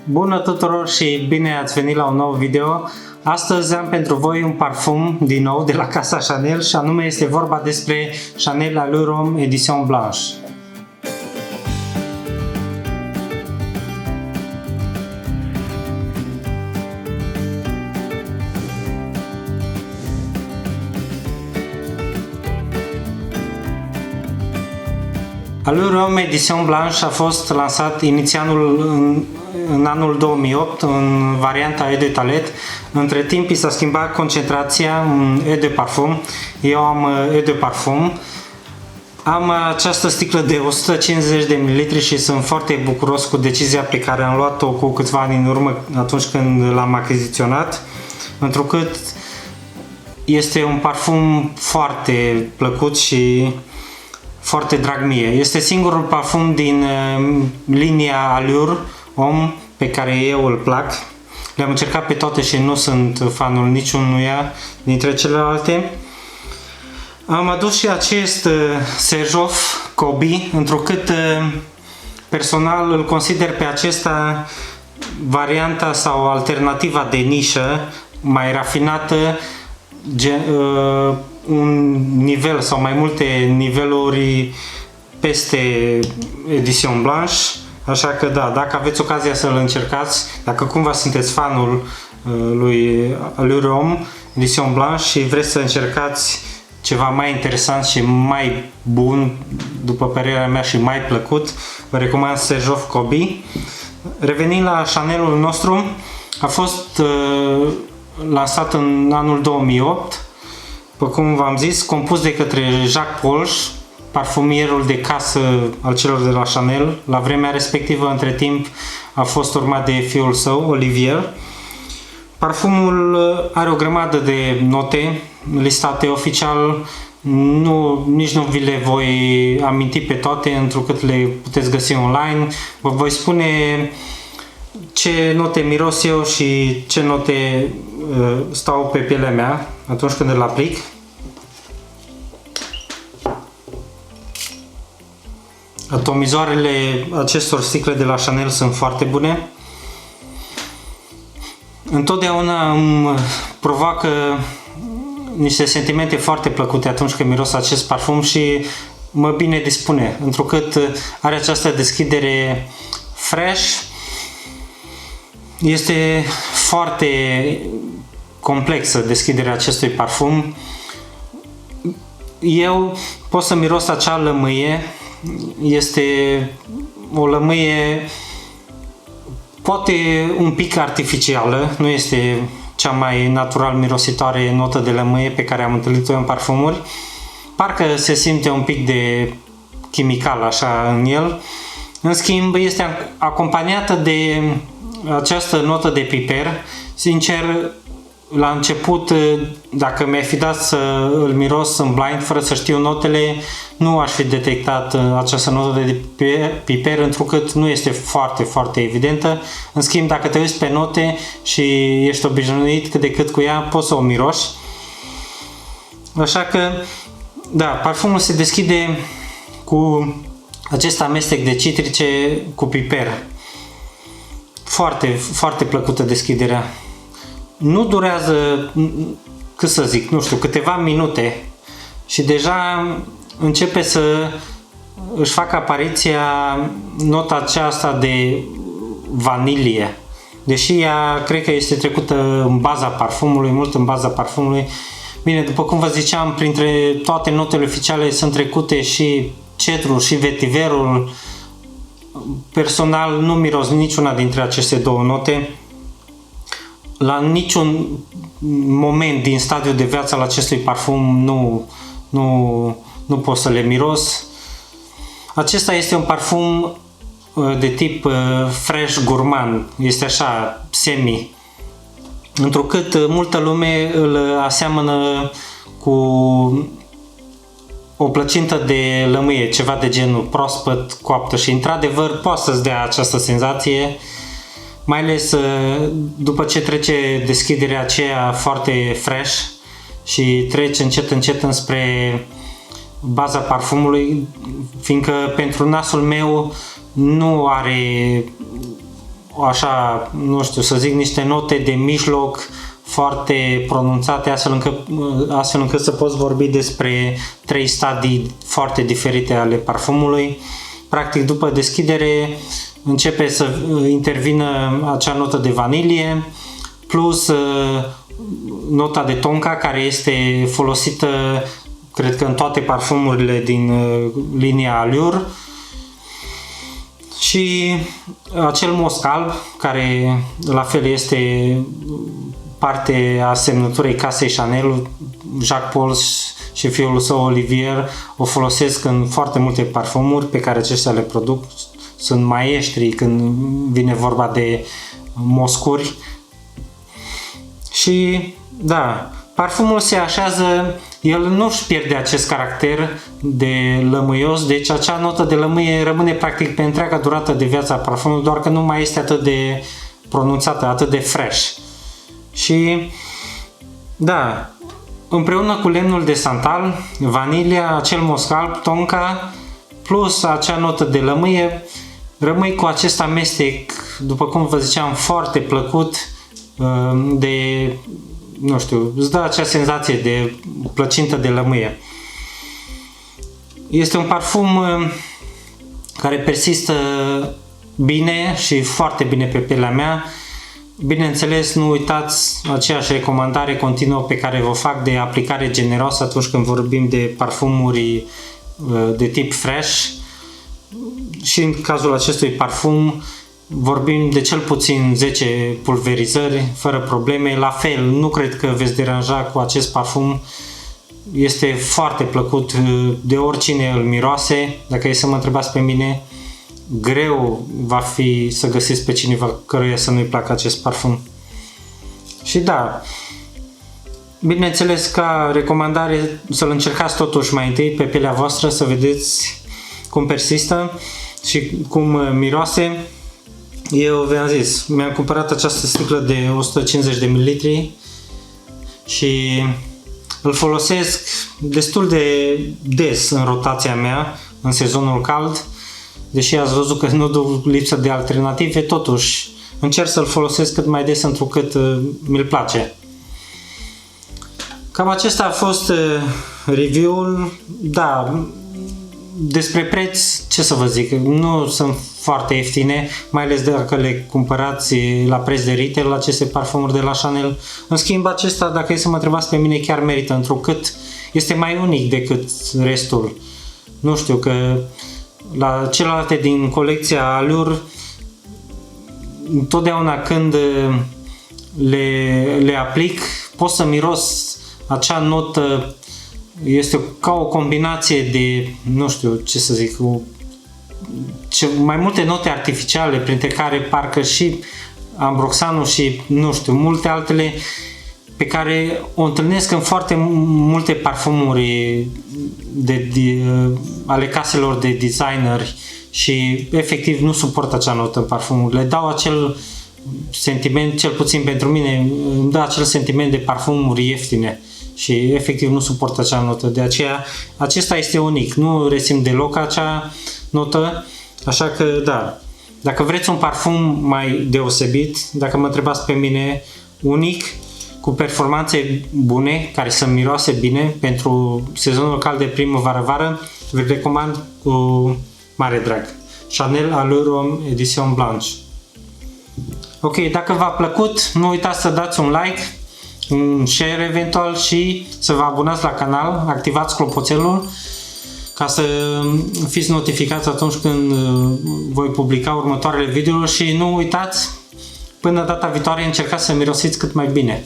Bună tuturor și bine ați venit la un nou video. Astăzi am pentru voi un parfum din nou de la casa Chanel și anume este vorba despre Chanel Allure Homme Edition Blanche. Allure Homme Edition Blanche a fost lansat inițial în anul 2008 în varianta Eau de Toilette. Între timp i s-a schimbat concentrația în Eau de Parfum. Eu am Eau de Parfum. Am această sticlă de 150 de ml și sunt foarte bucuros cu decizia pe care am luat-o cu câțiva ani în urmă atunci când l-am achiziționat, întrucât este un parfum foarte plăcut și foarte drag mie. Este singurul parfum din linia Allure Homme pe care eu îl plac. Le-am încercat pe toate și nu sunt fanul niciunuia dintre celelalte. Am adus și acest Serjoff Kobi, întrucât personal îl consider pe acesta varianta sau alternativa de nișă mai rafinată, un nivel sau mai multe niveluri peste Edition Blanche. Așa că da, dacă aveți ocazia să-l încercați, dacă cumva sunteți fanul lui Allure Homme Edition Blanche și vreți să încercați ceva mai interesant și mai bun, după părerea mea, și mai plăcut, vă recomand Serjoff Kobi. Revenind la Chanelul nostru, a fost lansat în anul 2008, după cum v-am zis, compus de către Jacques Polsch, parfumierul de casă al celor de la Chanel. La vremea respectivă, între timp, a fost urmat de fiul său, Olivier. Parfumul are o grămadă de note listate oficial, nici nu vi le voi aminti pe toate, întrucât le puteți găsi online. Vă voi spune ce note miros eu și ce note stau pe pielea mea atunci când îl aplic. Atomizoarele acestor sticle de la Chanel sunt foarte bune. Întotdeauna îmi provoacă niște sentimente foarte plăcute atunci când miros acest parfum și mă bine dispune, întrucât are această deschidere fresh. Este foarte complexă deschiderea acestui parfum. Eu pot să miros acea lămâie. Este o lămâie poate un pic artificială, nu este cea mai natural mirositoare notă de lămâie pe care am întâlnit-o în parfumuri. Parcă se simte un pic de chimical așa în el. În schimb, este acompaniată de această notă de piper. Sincer, la început, dacă mi-ai fi dat să îl miros în blind, fără să știu notele, nu aș fi detectat această notă de piper, întrucât nu este foarte, foarte evidentă. În schimb, dacă te uiți pe note și ești obișnuit cât de cât cu ea, poți să o miroși. Așa că, da, parfumul se deschide cu acest amestec de citrice cu piper. Foarte, foarte plăcută deschiderea. Nu durează, cât să zic, nu știu, câteva minute și deja începe să își facă apariția nota aceasta de vanilie. Deși ea cred că este trecută în baza parfumului, mult în baza parfumului. Bine, după cum vă ziceam, printre toate notele oficiale sunt trecute și cetrul și vetiverul. Personal nu miros niciuna dintre aceste două note. La niciun moment din stadiul de viață al acestui parfum nu pot să le miros. Acesta este un parfum de tip fresh gourmand, este așa semi, întrucât multă lume îl aseamănă cu o plăcintă de lămâie, ceva de genul proaspăt coaptă, și într-adevăr poate să-ți dea această senzație, mai ales după ce trece deschiderea aceea foarte fresh și trece încet încet înspre baza parfumului, fiindcă pentru nasul meu nu are așa, nu știu, să zic niște note de mijloc foarte pronunțate, astfel încât să poți vorbi despre 3 stadii foarte diferite ale parfumului. Practic, după deschidere începe să intervină acea notă de vanilie plus nota de tonka, care este folosită, cred că în toate parfumurile din linia Allure, și acel mosc alb, care la fel este parte a semnăturii casei Chanel. Jacques Paul și fiul său Olivier o folosesc în foarte multe parfumuri pe care aceștia le produc. Sunt maestri când vine vorba de moscuri. Și da, parfumul se așează, el nu își pierde acest caracter de lămâios, deci acea notă de lămâie rămâne practic pe întreaga durată de viața parfumului, doar că nu mai este atât de pronunțată, atât de fresh. Și da, împreună cu lemnul de santal, vanilia, acel mosc alb, tonka, plus acea notă de lămâie, rămâi cu acest amestec, după cum vă ziceam, foarte plăcut, de, nu știu, îți dă acea senzație de plăcintă de lămâie. Este un parfum care persistă bine și foarte bine pe pielea mea. Bineînțeles, nu uitați aceeași recomandare continuă pe care vă fac de aplicare generoasă atunci când vorbim de parfumuri de tip fresh. Și în cazul acestui parfum vorbim de cel puțin 10 pulverizări fără probleme. La fel, nu cred că veți deranja cu acest parfum. Este foarte plăcut de oricine îl miroase. Dacă e să mă întrebați pe mine, greu va fi să găsiți pe cineva căruia să nu-i placă acest parfum. Și da, bineînțeles, ca recomandare să-l încercați totuși mai întâi pe pielea voastră, să vedeți cum persistă și cum miroase. Eu v-am zis, mi-am cumpărat această sticlă de 150 de ml și îl folosesc destul de des în rotația mea în sezonul cald. Deși ați văzut că nu duc lipsă de alternative, totuși încerc să-l folosesc cât mai des, întrucât mi-l place. Cam acesta a fost review-ul. Da, despre preț, ce să vă zic, nu sunt foarte ieftine, mai ales dacă le cumpărați la preț de retail, aceste parfumuri de la Chanel. În schimb, acesta, dacă e să mă întrebați pe mine, chiar merită, întrucât este mai unic decât restul. Nu știu, că la celelalte din colecția Allure, întotdeauna când le aplic, pot să miros acea notă. Este ca o combinație de, nu știu ce să zic, mai multe note artificiale, printre care parcă și ambroxanul și, nu știu, multe altele pe care o întâlnesc în foarte multe parfumuri ale caselor de designeri și efectiv nu suport acea notă în parfumuri. Le dau acel sentiment, cel puțin pentru mine, îmi dă acel sentiment de parfumuri ieftine și efectiv nu suport acea notă. De aceea, acesta este unic, nu resimt deloc acea notă, așa că da, dacă vreți un parfum mai deosebit, dacă mă întrebați pe mine, unic, cu performanțe bune, care să miroase bine pentru sezonul cald de primăvară-vară, vă recomand cu mare drag. Chanel Allure Homme Edition Blanche. Ok, dacă v-a plăcut, nu uitați să dați un like, un share eventual și să vă abonați la canal, activați clopoțelul ca să fiți notificați atunci când voi publica următoarele videouri și nu uitați, până data viitoare încercați să mirosiți cât mai bine.